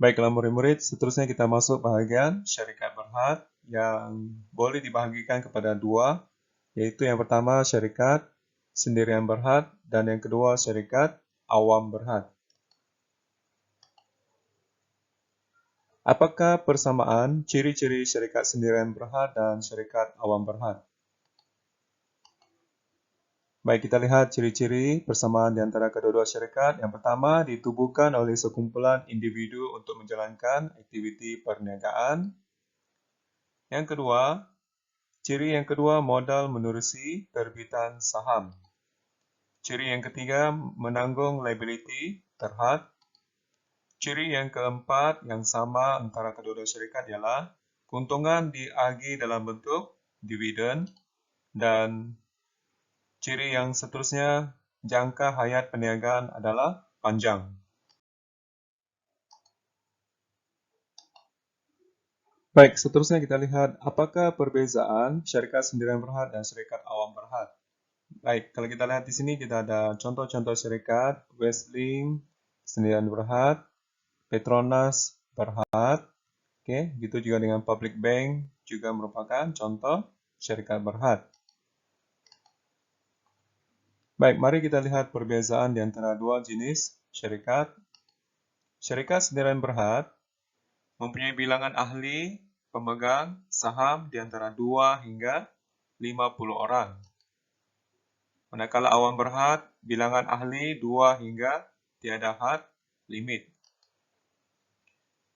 Baiklah murid-murid, seterusnya kita masuk bahagian syarikat berhad yang boleh dibahagikan kepada dua, yaitu yang pertama syarikat sendirian berhad dan yang kedua syarikat awam berhad. Apakah persamaan ciri-ciri syarikat sendirian berhad dan syarikat awam berhad? Baik, kita lihat ciri-ciri persamaan di antara kedua-dua syarikat. Yang pertama, ditubuhkan oleh sekumpulan individu untuk menjalankan aktiviti perniagaan. Yang kedua, ciri yang kedua, modal menerusi terbitan saham. Ciri yang ketiga, menanggung liability terhad. Ciri yang keempat yang sama antara kedua-dua syarikat ialah keuntungan diagi dalam bentuk dividen, dan ciri yang seterusnya, jangka hayat perniagaan adalah panjang. Baik, seterusnya kita lihat apakah perbezaan syarikat sendirian berhad dan syarikat awam berhad. Baik, kalau kita lihat di sini kita ada contoh-contoh syarikat Westlink sendirian berhad, Petronas berhad. Oke, gitu juga dengan Public Bank juga merupakan contoh syarikat berhad. Baik, mari kita lihat perbezaan di antara dua jenis syarikat. Syarikat sendirian berhad mempunyai bilangan ahli pemegang saham di antara 2 hingga 50 orang. Manakala awam berhad, bilangan ahli 2 hingga tiada had limit.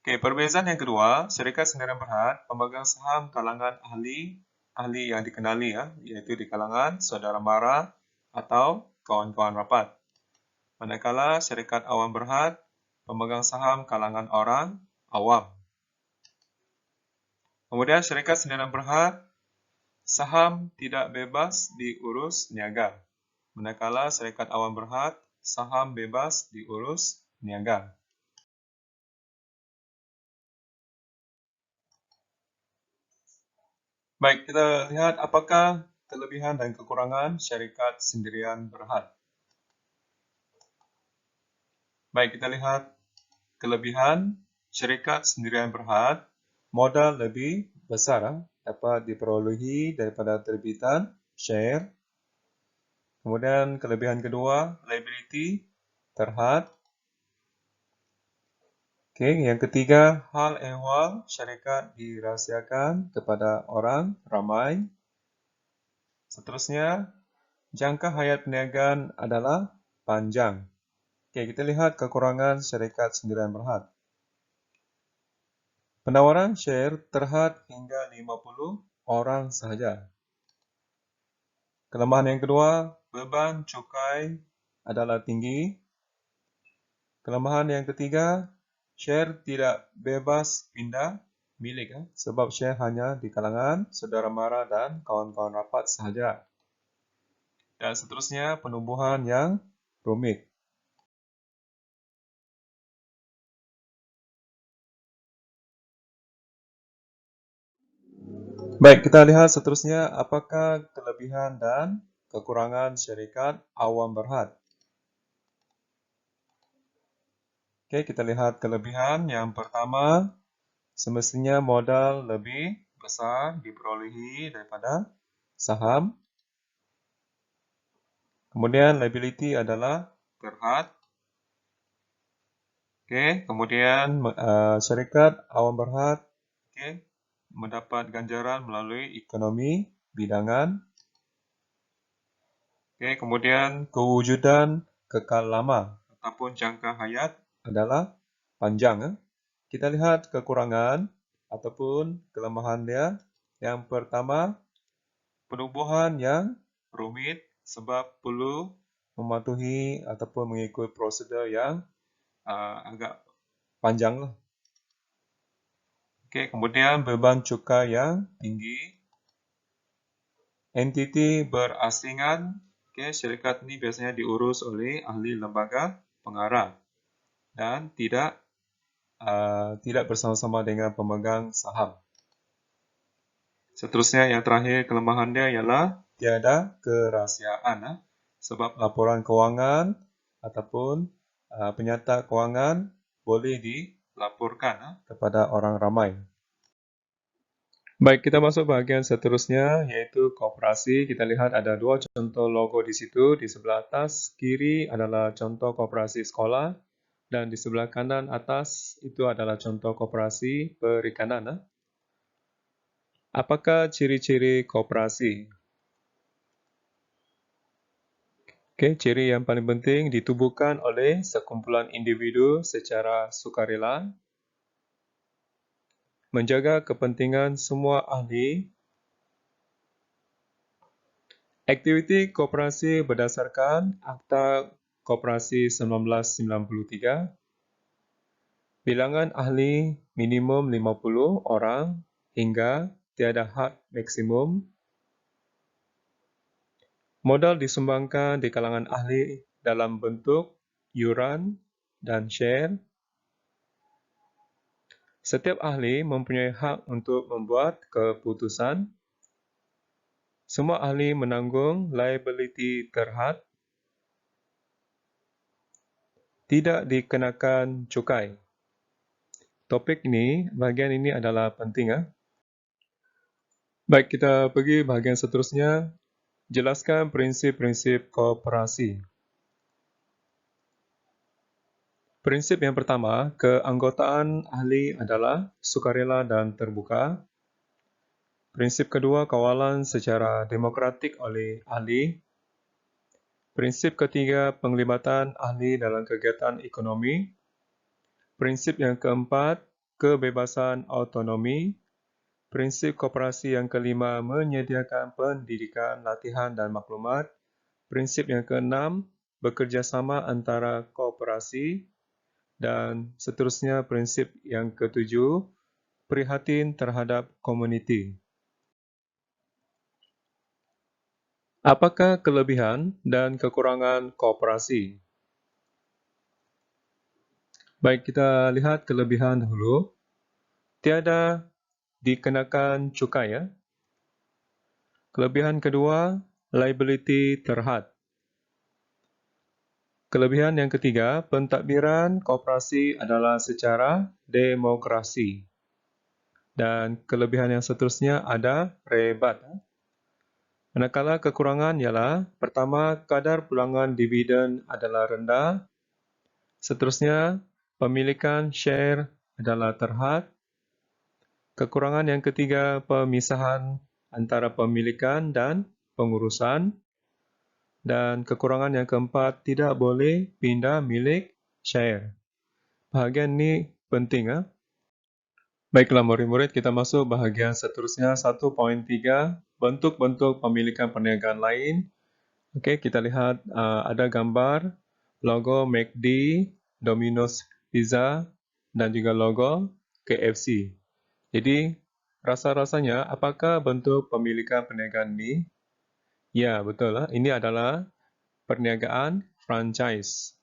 Oke, perbezaan yang kedua, syarikat sendirian berhad pemegang saham kalangan ahli yang dikenali, yaitu di kalangan saudara mara atau kawan-kawan rapat. Manakala syarikat awam berhad pemegang saham kalangan orang awam. Kemudian syarikat sendirian berhad saham tidak bebas diurus niaga. Manakala syarikat awam berhad saham bebas diurus niaga. Baik, kita lihat apakah kelebihan dan kekurangan syarikat sendirian berhad. Baik, kita lihat kelebihan syarikat sendirian berhad. Modal lebih besar dapat diperolehi daripada terbitan share. Kemudian kelebihan kedua, liability terhad. Oke, yang ketiga, hal ehwal syarikat dirahsiakan kepada orang ramai. Seterusnya, jangka hayat perniagaan adalah panjang. Oke, kita lihat kekurangan syarikat sendirian berhad. Penawaran share terhad hingga 50 orang sahaja. Kelemahan yang kedua, beban cukai adalah tinggi. Kelemahan yang ketiga, share tidak bebas pindah milik, sebab share hanya di kalangan saudara mara dan kawan-kawan rapat sahaja. Dan seterusnya, penumbuhan yang rumit. Baik, kita lihat seterusnya apakah kelebihan dan kekurangan syarikat awam berhad. Oke, kita lihat kelebihan. Yang pertama, semestinya modal lebih besar diperolehi daripada saham. Kemudian liability adalah terhad. Oke, kemudian syarikat awam berhad mendapat ganjaran melalui ekonomi bidangan. Oke, kemudian kewujudan kekal lama ataupun jangka hayat adalah panjang. Kita lihat kekurangan ataupun kelemahan dia. Yang pertama, penumbuhan yang rumit sebab perlu mematuhi ataupun mengikut prosedur yang agak panjang. Oke, kemudian beban cukai yang tinggi. Entiti berasingan. Oke, syarikat ini biasanya diurus oleh ahli lembaga pengarah dan tidak bersama-sama dengan pemegang saham. Seterusnya yang terakhir kelemahan dia ialah tiada kerahsiaan, sebab laporan kewangan ataupun penyata kewangan boleh laporkan kepada orang ramai. Baik, kita masuk bahagian seterusnya, yaitu koperasi. Kita lihat ada dua contoh logo di situ. Di sebelah atas kiri adalah contoh koperasi sekolah, dan di sebelah kanan atas itu adalah contoh koperasi perikanan. Apakah ciri-ciri koperasi? Ciri yang paling penting ditubuhkan oleh sekumpulan individu secara sukarela, menjaga kepentingan semua ahli. Aktiviti koperasi berdasarkan Akta Koperasi 1993. Bilangan ahli minimum 50 orang hingga tiada had maksimum. Modal disumbangkan di kalangan ahli dalam bentuk yuran dan share. Setiap ahli mempunyai hak untuk membuat keputusan. Semua ahli menanggung liability terhad. Tidak dikenakan cukai. Topik ini, bahagian ini adalah penting. Baik, kita pergi bahagian seterusnya. Jelaskan prinsip-prinsip koperasi. Prinsip yang pertama, keanggotaan ahli adalah sukarela dan terbuka. Prinsip kedua, kawalan secara demokratik oleh ahli. Prinsip ketiga, penglibatan ahli dalam kegiatan ekonomi. Prinsip yang keempat, kebebasan autonomi. Prinsip koperasi yang kelima, menyediakan pendidikan, latihan dan maklumat. Prinsip yang keenam, bekerjasama antara koperasi. Dan seterusnya prinsip yang ketujuh, prihatin terhadap komuniti. Apakah kelebihan dan kekurangan koperasi? Baik, kita lihat kelebihan dahulu. Tiada dikenakan cukai. Kelebihan kedua, liability terhad. Kelebihan yang ketiga, pentadbiran koperasi adalah secara demokrasi. Dan kelebihan yang seterusnya ada rebat. Manakala kekurangan ialah, pertama, kadar pulangan dividen adalah rendah. Seterusnya, pemilikan share adalah terhad. Kekurangan yang ketiga, pemisahan antara pemilikan dan pengurusan. Dan kekurangan yang keempat, tidak boleh pindah milik share. Bahagian ini penting. Baiklah murid-murid, kita masuk bahagian seterusnya 1.3, bentuk-bentuk pemilikan perniagaan lain. Kita lihat ada gambar logo McD, Domino's Pizza dan juga logo KFC. Jadi, rasa-rasanya apakah bentuk pemilikan perniagaan ini? Ya, betul. Ini adalah perniagaan franchise.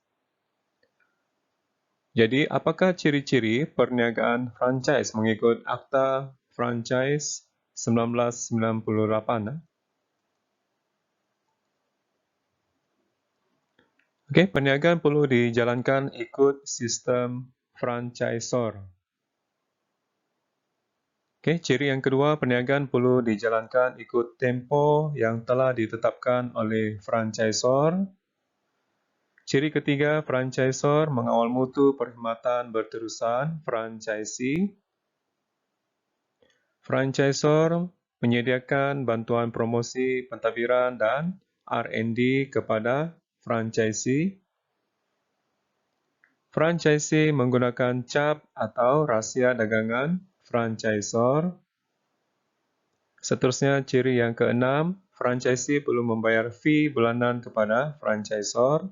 Jadi, apakah ciri-ciri perniagaan franchise mengikut Akta Franchise 1998? Perniagaan perlu dijalankan ikut sistem franchisor. Ciri yang kedua, perniagaan perlu dijalankan ikut tempo yang telah ditetapkan oleh franchisor. Ciri ketiga, franchisor mengawal mutu perkhidmatan berterusan franchisee. Franchisor menyediakan bantuan promosi pentadbiran dan R&D kepada franchisee. Franchisee menggunakan cap atau rahsia dagangan franchisor. Seterusnya, ciri yang keenam, franchisee perlu membayar fee bulanan kepada franchisor.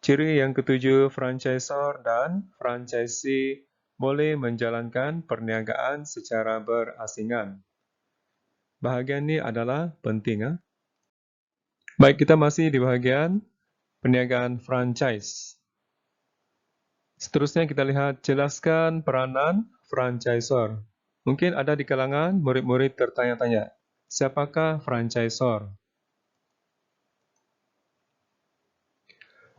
Ciri yang ketujuh, franchisor dan franchisee boleh menjalankan perniagaan secara berasingan. Bahagian ini adalah penting. Baik, kita masih di bahagian perniagaan franchise. Seterusnya kita lihat, jelaskan peranan franchisor. Mungkin ada di kalangan murid-murid tertanya-tanya, siapakah franchisor?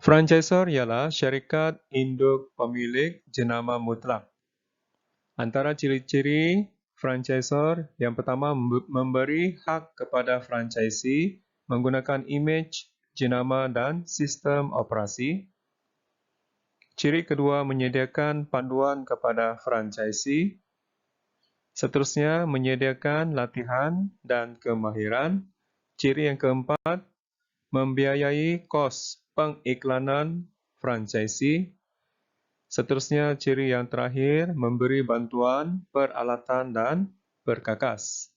Franchisor ialah syarikat induk pemilik jenama mutlak. Antara ciri-ciri franchisor, yang pertama memberi hak kepada franchisee menggunakan imej, jenama dan sistem operasi. Ciri kedua menyediakan panduan kepada franchisee. Seterusnya menyediakan latihan dan kemahiran. Ciri yang keempat membiayai kos pengiklanan franchisee. Seterusnya, ciri yang terakhir, memberi bantuan, peralatan dan perkakas.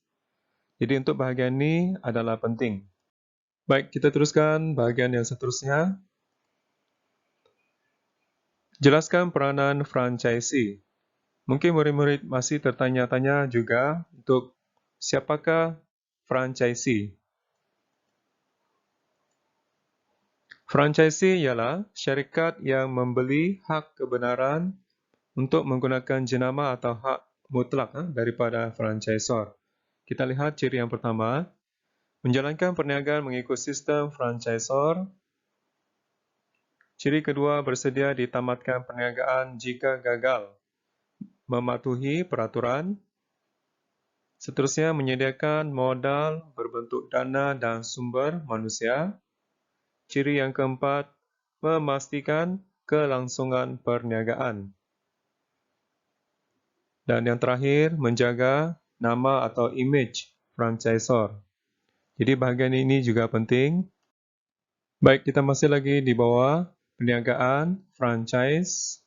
Jadi untuk bahagian ini adalah penting. Baik, kita teruskan bahagian yang seterusnya. Jelaskan peranan franchisee. Mungkin murid-murid masih tertanya-tanya juga untuk siapakah franchisee. Franchisee ialah syarikat yang membeli hak kebenaran untuk menggunakan jenama atau hak mutlak daripada franchisor. Kita lihat ciri yang pertama, menjalankan perniagaan mengikut sistem franchisor. Ciri kedua, bersedia ditamatkan perniagaan jika gagal mematuhi peraturan. Seterusnya, menyediakan modal berbentuk dana dan sumber manusia. Ciri yang keempat, memastikan kelangsungan perniagaan. Dan yang terakhir, menjaga nama atau imej franchisor. Jadi bahagian ini juga penting. Baik, kita masih lagi di bawah perniagaan franchise.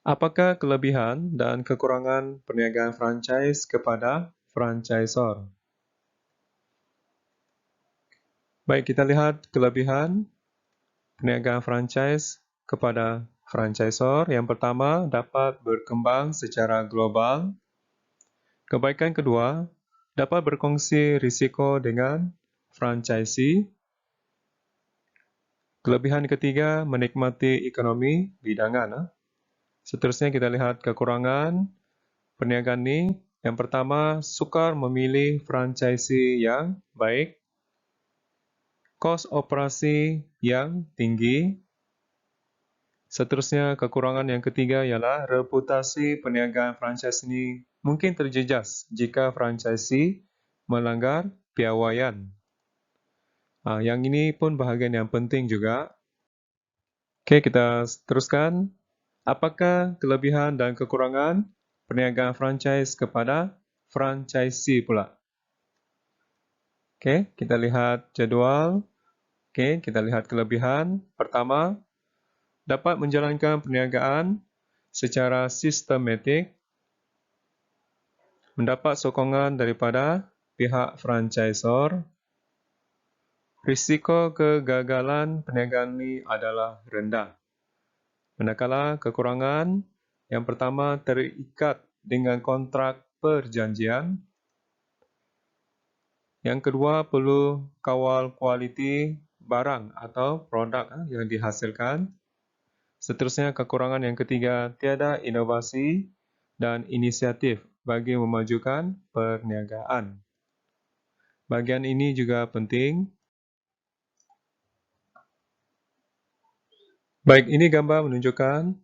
Apakah kelebihan dan kekurangan perniagaan franchise kepada franchisor? Baik, kita lihat kelebihan perniagaan franchise kepada franchisor. Yang pertama, dapat berkembang secara global. Kebaikan kedua, dapat berkongsi risiko dengan franchisee. Kelebihan ketiga, menikmati ekonomi bidangan. Seterusnya kita lihat kekurangan perniagaan ini. Yang pertama, sukar memilih franchisee yang baik. Kos operasi yang tinggi. Seterusnya, kekurangan yang ketiga ialah reputasi perniagaan franchise ini mungkin terjejas jika franchisee melanggar piawaian. Yang ini pun bahagian yang penting juga. Okey, kita teruskan. Apakah kelebihan dan kekurangan perniagaan franchise kepada franchisee pula? Okey, kita lihat jadual. Okey, kita lihat kelebihan. Pertama, dapat menjalankan perniagaan secara sistematik, mendapat sokongan daripada pihak franchisor. Risiko kegagalan perniagaan ini adalah rendah. Manakala kekurangan, yang pertama terikat dengan kontrak perjanjian. Yang kedua, perlu kawal kualiti barang atau produk yang dihasilkan. Seterusnya, kekurangan yang ketiga, tiada inovasi dan inisiatif bagi memajukan perniagaan. Bahagian ini juga penting. Baik, ini gambar menunjukkan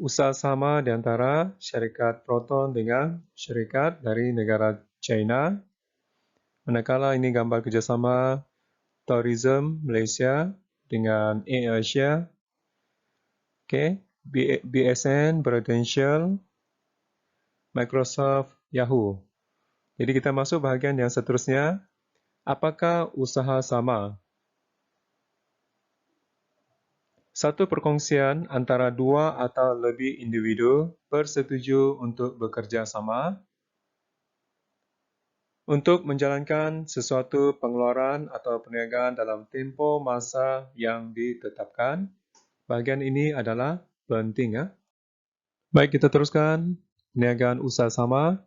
usaha sama di antara syarikat Proton dengan syarikat dari negara China. Manakala ini gambar kerjasama Tourism Malaysia dengan AirAsia. Okay. BSN, Prudential, Microsoft, Yahoo. Jadi kita masuk bahagian yang seterusnya. Apakah usaha sama? Satu perkongsian antara dua atau lebih individu bersetuju untuk bekerja sama untuk menjalankan sesuatu pengeluaran atau perniagaan dalam tempoh masa yang ditetapkan. Bahagian ini adalah penting. Baik, kita teruskan perniagaan usaha sama.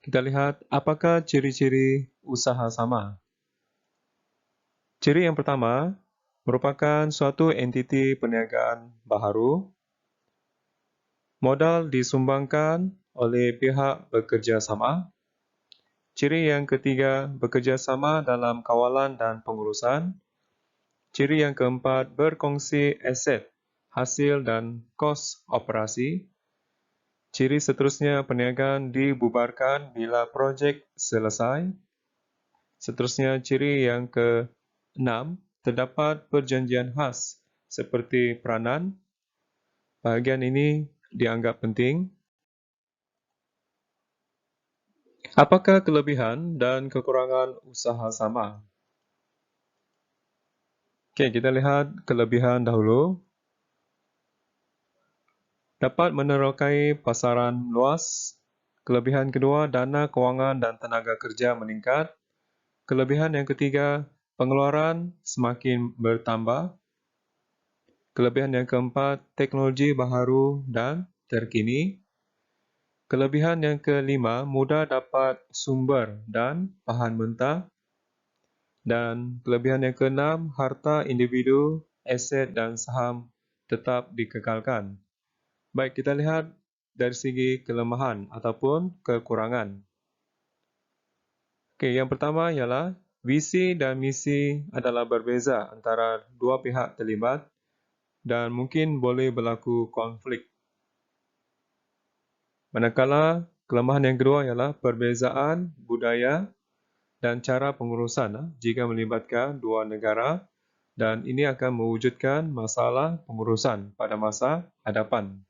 Kita lihat apakah ciri-ciri usaha sama. Ciri yang pertama merupakan suatu entiti perniagaan baharu. Modal disumbangkan oleh pihak bekerja sama. Ciri yang ketiga, bekerja sama dalam kawalan dan pengurusan. Ciri yang keempat, berkongsi aset, hasil dan kos operasi. Ciri seterusnya, perniagaan dibubarkan bila projek selesai. Seterusnya, ciri yang ke-6, terdapat perjanjian khas seperti peranan. Bahagian ini dianggap penting. Apakah kelebihan dan kekurangan usaha sama? Okey, kita lihat kelebihan dahulu. Dapat menerokai pasaran luas. Kelebihan kedua, dana kewangan dan tenaga kerja meningkat. Kelebihan yang ketiga, pengeluaran semakin bertambah. Kelebihan yang keempat, teknologi baharu dan terkini. Kelebihan yang kelima, mudah dapat sumber dan bahan mentah. Dan kelebihan yang keenam, harta individu, aset dan saham tetap dikekalkan. Baik, kita lihat dari segi kelemahan ataupun kekurangan. Okey, yang pertama ialah visi dan misi adalah berbeza antara dua pihak terlibat dan mungkin boleh berlaku konflik. Manakala kelemahan yang kedua ialah perbezaan budaya dan cara pengurusan jika melibatkan dua negara dan ini akan mewujudkan masalah pengurusan pada masa hadapan.